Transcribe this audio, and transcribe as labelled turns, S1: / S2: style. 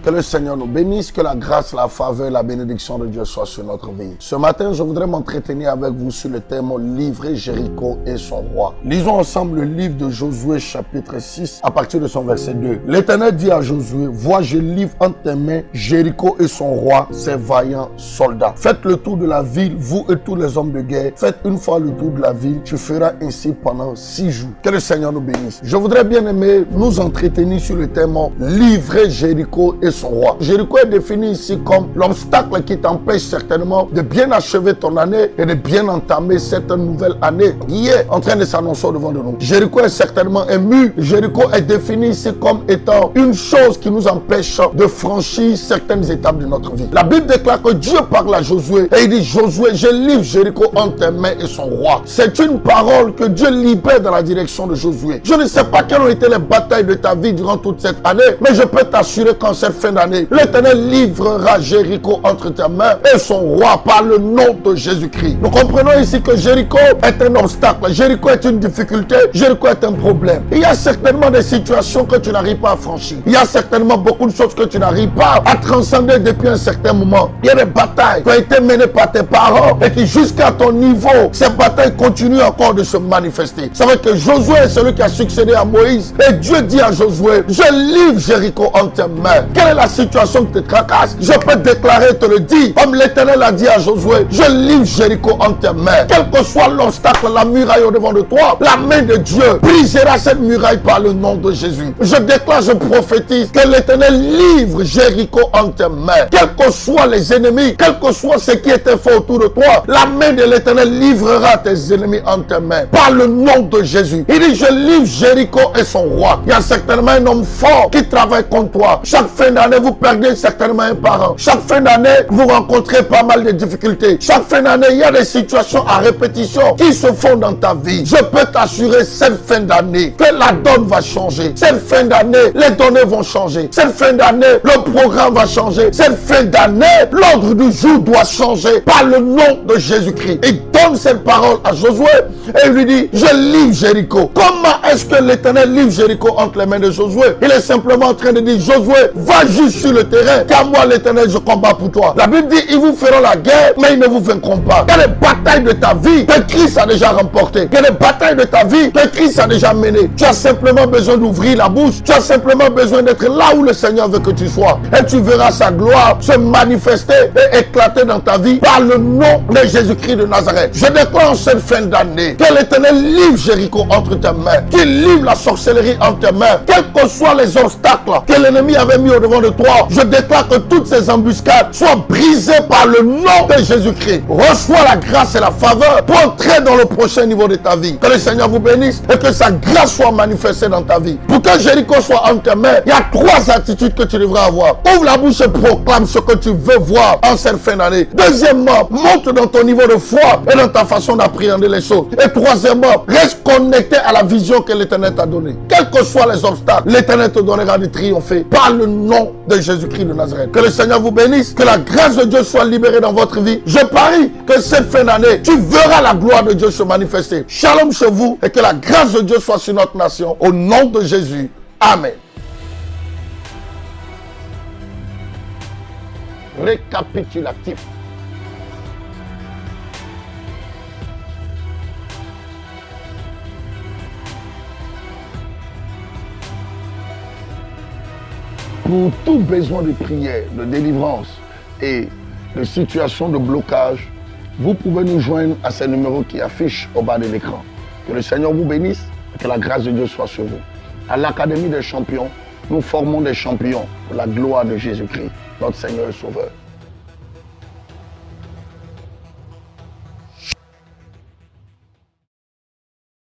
S1: Que le Seigneur nous bénisse, que la grâce, la faveur, la bénédiction de Dieu soit sur notre vie. Ce matin, je voudrais m'entretenir avec vous sur le thème « Livrer Jéricho et son roi ». Lisons ensemble le livre de Josué chapitre 6 à partir de son verset 2. L'Éternel dit à Josué, « Vois, je livre entre tes mains Jéricho et son roi, ses vaillants soldats. Faites le tour de la ville, vous et tous les hommes de guerre. Faites une fois le tour de la ville, tu feras ainsi pendant 6 jours. » Que le Seigneur nous bénisse. Je voudrais bien aimer nous entretenir sur le thème « Livrer Jéricho et son roi ». Jéricho est défini ici comme l'obstacle qui t'empêche certainement de bien achever ton année et de bien entamer cette nouvelle année qui est en train de s'annoncer devant de nous. Jéricho est certainement un mur. Jéricho est défini ici comme étant une chose qui nous empêche de franchir certaines étapes de notre vie. La Bible déclare que Dieu parle à Josué et il dit, Josué, je livre Jéricho entre tes mains et son roi. C'est une parole que Dieu libère dans la direction de Josué. Je ne sais pas quelles ont été les batailles de ta vie durant toute cette année, mais je peux t'assurer qu'en cette fin d'année, l'Éternel livrera Jéricho entre tes mains et son roi par le nom de Jésus-Christ. Nous comprenons ici que Jéricho est un obstacle, Jéricho est une difficulté, Jéricho est un problème. Il y a certainement des situations que tu n'arrives pas à franchir. Il y a certainement beaucoup de choses que tu n'arrives pas à transcender depuis un certain moment. Il y a des batailles qui ont été menées par tes parents et qui jusqu'à ton niveau, ces batailles continuent encore de se manifester. C'est vrai que Josué est celui qui a succédé à Moïse et Dieu dit à Josué, je livre Jéricho entre tes mains. Quelle est la situation qui te tracasse? Je peux déclarer, te le dire, comme l'Éternel a dit à Josué, je livre Jéricho entre tes mains. Quel que soit l'obstacle, la muraille au devant de toi, la main de Dieu brisera cette muraille par le nom de Jésus. Je déclare, je prophétise que l'Éternel livre Jéricho entre tes mains. Quels que soient les ennemis, quel que soit ce qui était fait autour de toi, la main de l'Éternel livrera tes ennemis entre tes mains par le nom de Jésus. Il dit, je livre Jéricho et son roi. Il y a certainement un homme fort qui travaille contre toi. Chaque fin d'année, vous perdez certainement un parent. Chaque fin d'année, vous rencontrez pas mal de difficultés. Chaque fin d'année, il y a des situations à répétition qui se font dans ta vie. Je peux t'assurer cette fin d'année que la donne va changer. Cette fin d'année, les données vont changer. Cette fin d'année, le programme va changer. Cette fin d'année, l'ordre du jour doit changer par le nom de Jésus-Christ. Il donne cette parole à Josué et il lui dit, je livre Jéricho. Comment est-ce que l'Éternel livre Jéricho entre les mains de Josué? Il est simplement en train de dire, Josué, va juste sur le terrain, car moi l'Éternel, je combats pour toi. La Bible dit, ils vous feront la guerre, mais ils ne vous vaincront pas. Il y a des batailles de ta vie que Christ a déjà remportées. Il y a des batailles de ta vie que Christ a déjà menées. Tu as simplement besoin d'ouvrir la bouche. Tu as simplement besoin d'être là où le Seigneur veut que tu sois. Et tu verras sa gloire se manifester et éclater dans ta vie par le nom de Jésus-Christ de Nazareth. Je déclare en cette fin d'année que l'Éternel livre Jéricho entre tes mains, qu'il livre la sorcellerie entre tes mains, quels que soient les obstacles que l'ennemi avait mis au devant de toi. Je déclare que toutes ces embuscades soient brisées par le nom de Jésus-Christ. Reçois la grâce et la faveur pour entrer dans le prochain niveau de ta vie. Que le Seigneur vous bénisse et que sa grâce soit manifestée dans ta vie. Pour que Jéricho soit entre tes mains, il y a 3 attitudes que tu devras avoir. Ouvre la bouche et proclame ce que tu veux voir en cette fin d'année. Deuxièmement, monte dans ton niveau de foi et dans ta façon d'appréhender les choses. Et troisièmement, reste connecté à la vision que l'Éternel t'a donnée. Quels que soient les obstacles, l'Éternel te donnera de triompher par le nom de Jésus-Christ de Nazareth. Que le Seigneur vous bénisse, que la grâce de Dieu soit libérée dans votre vie. Je parie que cette fin d'année, tu verras la gloire de Dieu se manifester. Shalom chez vous et que la grâce de Dieu soit sur notre nation. Au nom de Jésus. Amen. Récapitulatif. Pour tout besoin de prière, de délivrance et de situation de blocage, vous pouvez nous joindre à ces numéros qui affichent au bas de l'écran. Que le Seigneur vous bénisse et que la grâce de Dieu soit sur vous. À l'Académie des champions, nous formons des champions pour la gloire de Jésus-Christ, notre Seigneur et Sauveur.